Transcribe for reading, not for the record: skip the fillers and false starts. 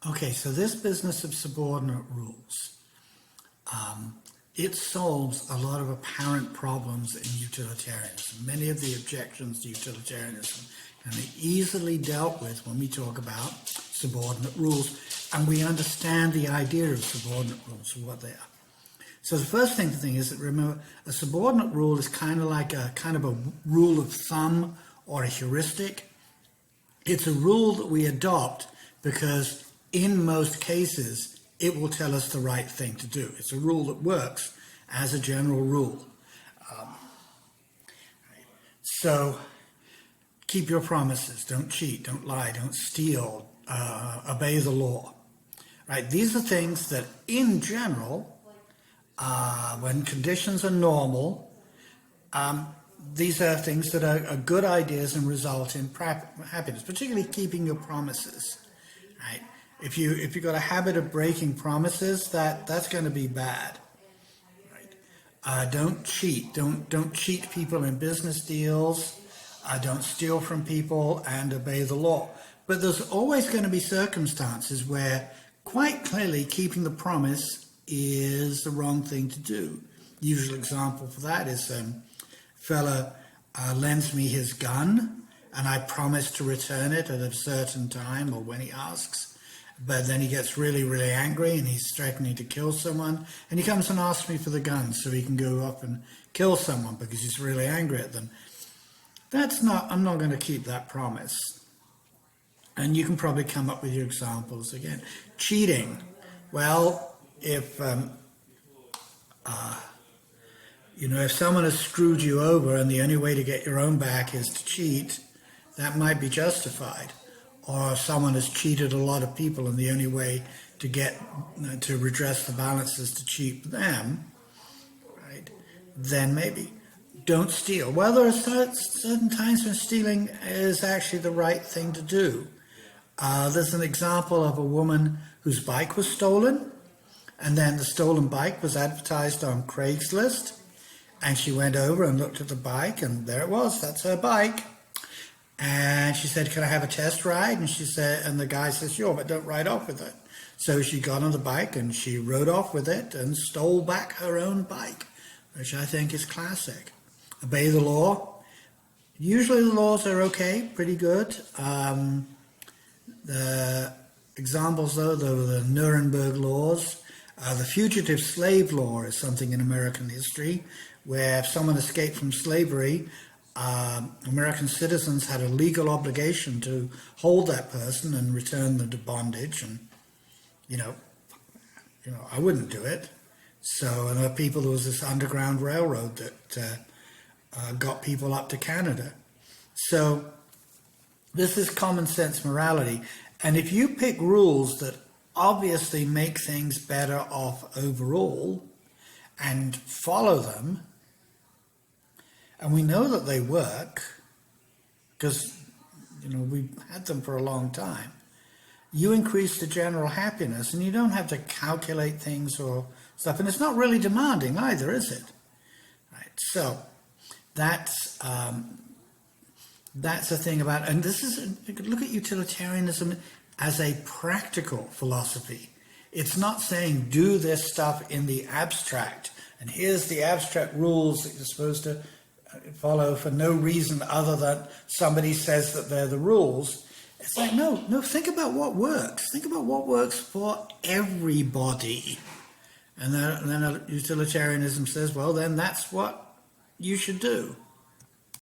Okay, so this business of subordinate rules, it solves a lot of apparent problems in utilitarianism. Many of the objections to utilitarianism can be easily dealt with when we talk about subordinate rules, and we understand the idea of subordinate rules and what they are. So the first thing to think is that, remember, a subordinate rule is kind of like a rule of thumb or a heuristic. It's a rule that we adopt because in most cases it will tell us the right thing to do. It's a rule that works as a general rule. So keep your promises, don't cheat, don't lie, don't steal, obey the law. Right? These are things that in general, when conditions are normal, these are things that are good ideas and result in happiness, particularly keeping your promises. Right? If you've got a habit of breaking promises, that's going to be bad. Right? Don't cheat. Don't cheat people in business deals. Don't steal from people, and obey the law. But there's always going to be circumstances where quite clearly keeping the promise is the wrong thing to do. Usual example for that is fella lends me his gun and I promise to return it at a certain time or when he asks, but then he gets really, really angry and he's threatening to kill someone, and he comes and asks me for the gun so he can go up and kill someone because he's really angry at them. I'm not going to keep that promise. And you can probably come up with your examples again. Cheating. Well, if if someone has screwed you over and the only way to get your own back is to cheat, that might be justified. Or if someone has cheated a lot of people and the only way to redress the balance is to cheat them, right? Then maybe. Don't steal. Well, there are certain times when stealing is actually the right thing to do. There's an example of a woman whose bike was stolen, and then the stolen bike was advertised on Craigslist, and she went over and looked at the bike, and there it was. That's her bike. And she said, "Can I have a test ride?" And the guy says, "Sure, but don't ride off with it." So she got on the bike and she rode off with it and stole back her own bike, which I think is classic. Obey the law. Usually the laws are okay, pretty good. The examples, though, the Nuremberg laws. The fugitive slave law is something in American history where if someone escaped from slavery, American citizens had a legal obligation to hold that person and return them to bondage. And, I wouldn't do it. So, and there was this underground railroad that got people up to Canada. So this is common sense morality. And if you pick rules that obviously make things better off overall and follow them, and we know that they work because we've had them for a long time, you increase the general happiness, and you don't have to calculate things or stuff, and it's not really demanding either, is it? Right. So that's the thing about, and you could look at utilitarianism as a practical philosophy. It's not saying do this stuff in the abstract, and here's the abstract rules that you're supposed to follow for no reason other than somebody says that they're the rules. It's like, no, think about what works. Think about what works for everybody. And then utilitarianism says, well, then that's what you should do.